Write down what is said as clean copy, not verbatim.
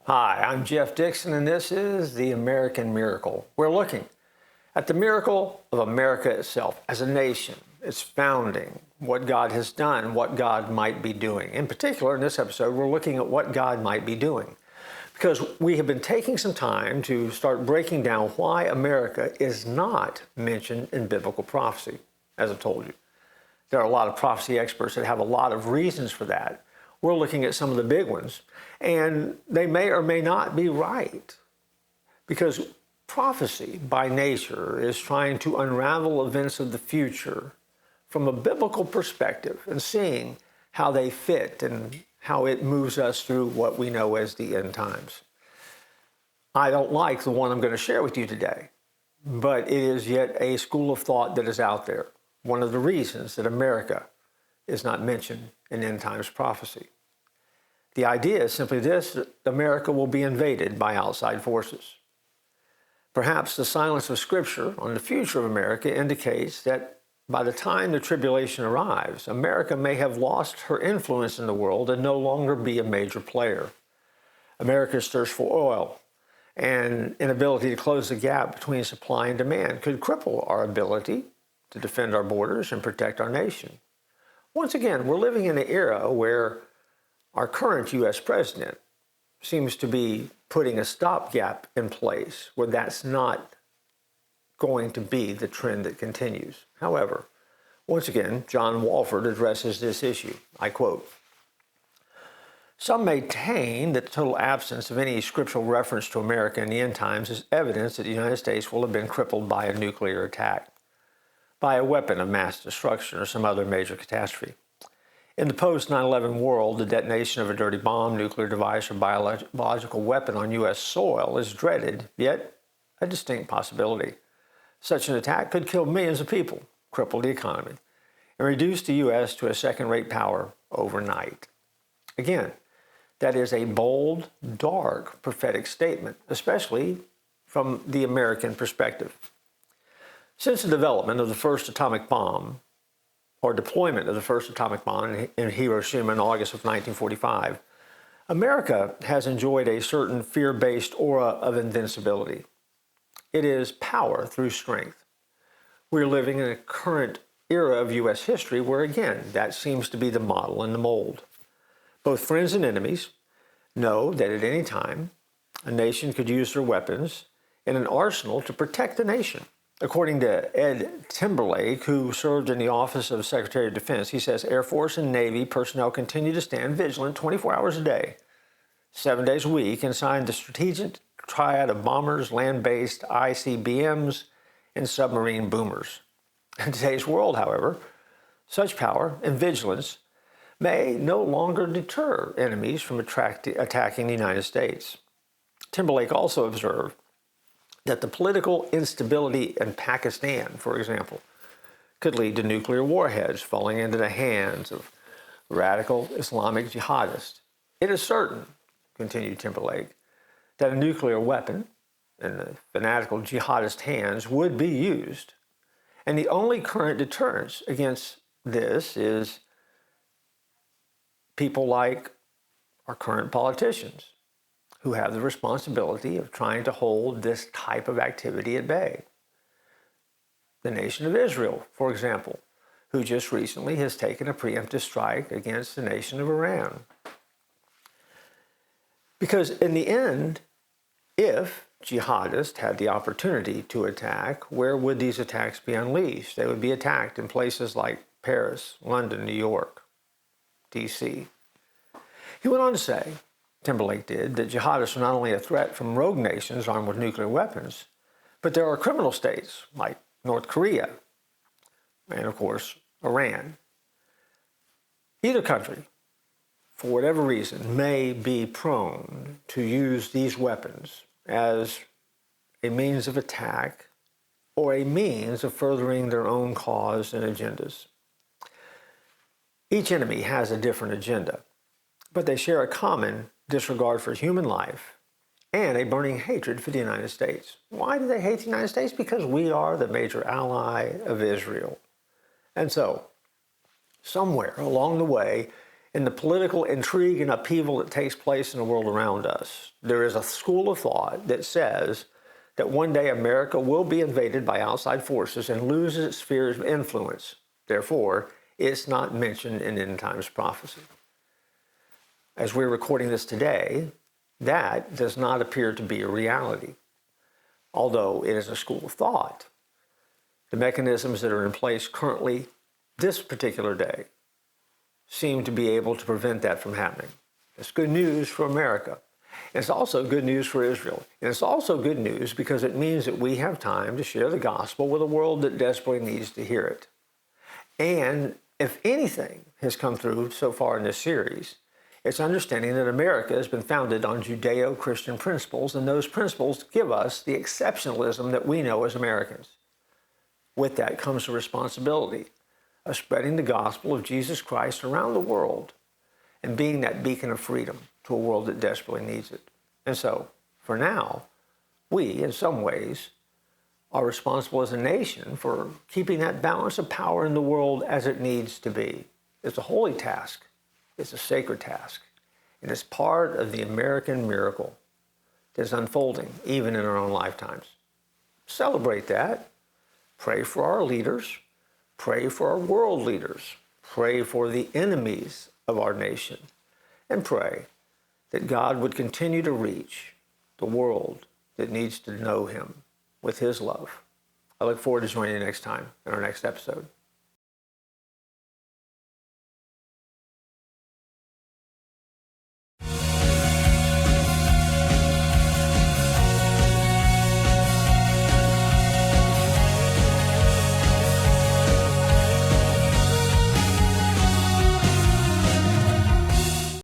Hi, I'm Jeff Dixon, and this is The American Miracle. We're looking at the miracle of America itself as a nation, its founding, what God has done, what God might be doing. In particular, in this episode, we're looking at what God might be doing, because we have been taking some time to start breaking down why America is not mentioned in biblical prophecy, as I told you. There are a lot of prophecy experts that have a lot of reasons for that. We're looking at some of the big ones, and they may or may not be right, because prophecy by nature is trying to unravel events of the future from a biblical perspective and seeing how they fit and how it moves us through what we know as the end times. I don't like the one I'm going to share with you today, but it is yet a school of thought that is out there. One of the reasons that America is not mentioned in end times prophecy. The idea is simply this: that America will be invaded by outside forces. Perhaps the silence of Scripture on the future of America indicates that by the time the tribulation arrives, America may have lost her influence in the world and no longer be a major player. America's thirst for oil and inability to close the gap between supply and demand could cripple our ability to defend our borders and protect our nation. Once again, we're living in an era where our current U.S. president seems to be putting a stopgap in place where that's not going to be the trend that continues. However, once again, John Walford addresses this issue. I quote, "Some maintain that the total absence of any scriptural reference to America in the end times is evidence that the United States will have been crippled by a nuclear attack, by a weapon of mass destruction or some other major catastrophe. In the post-9/11 world, the detonation of a dirty bomb, nuclear device, or biological weapon on U.S. soil is dreaded, yet a distinct possibility. Such an attack could kill millions of people, cripple the economy, and reduce the U.S. to a second-rate power overnight." Again, that is a bold, dark, prophetic statement, especially from the American perspective. Since the development of the first atomic bomb, or deployment of the first atomic bomb in Hiroshima in August of 1945, America has enjoyed a certain fear-based aura of invincibility. It is power through strength. We're living in a current era of U.S. history where, again, that seems to be the model and the mold. Both friends and enemies know that at any time, a nation could use their weapons in an arsenal to protect the nation. According to Ed Timberlake, who served in the Office of Secretary of Defense, he says Air Force and Navy personnel continue to stand vigilant 24 hours a day, 7 days a week, inside the strategic triad of bombers, land-based ICBMs, and submarine boomers. In today's world, however, such power and vigilance may no longer deter enemies from attacking the United States. Timberlake also observed that the political instability in Pakistan, for example, could lead to nuclear warheads falling into the hands of radical Islamic jihadists. It is certain, continued Timberlake, that a nuclear weapon in the fanatical jihadist hands would be used. And the only current deterrence against this is people like our current politicians, who have the responsibility of trying to hold this type of activity at bay. The nation of Israel, for example, who just recently has taken a preemptive strike against the nation of Iran. Because in the end, if jihadists had the opportunity to attack, where would these attacks be unleashed? They would be attacked in places like Paris, London, New York, D.C. He went on to say, Timberlake did, that jihadists are not only a threat from rogue nations armed with nuclear weapons, but there are criminal states like North Korea and, of course, Iran. Either country, for whatever reason, may be prone to use these weapons as a means of attack or a means of furthering their own cause and agendas. Each enemy has a different agenda, but they share a common disregard for human life and a burning hatred for the United States. Why do they hate the United States? Because we are the major ally of Israel. And so, somewhere along the way, In the political intrigue and upheaval that takes place in the world around us, there is a school of thought that says that one day America will be invaded by outside forces and loses its sphere of influence. Therefore, it's not mentioned in end times prophecy. As we're recording this today, that does not appear to be a reality, although it is a school of thought. The mechanisms that are in place currently, this particular day, seem to be able to prevent that from happening. It's good news for America. It's also good news for Israel. And it's also good news because it means that we have time to share the gospel with a world that desperately needs to hear it. And if anything has come through so far in this series, it's understanding that America has been founded on Judeo-Christian principles, and those principles give us the exceptionalism that we know as Americans. With that comes the responsibility of spreading the gospel of Jesus Christ around the world and being that beacon of freedom to a world that desperately needs it. And so, for now, we, in some ways, are responsible as a nation for keeping that balance of power in the world as it needs to be. It's a holy task. It's a sacred task. And it's part of the American miracle that's unfolding even in our own lifetimes. Celebrate that. Pray for our leaders. Pray for our world leaders. Pray for the enemies of our nation. And pray that God would continue to reach the world that needs to know him with his love. I look forward to joining you next time in our next episode.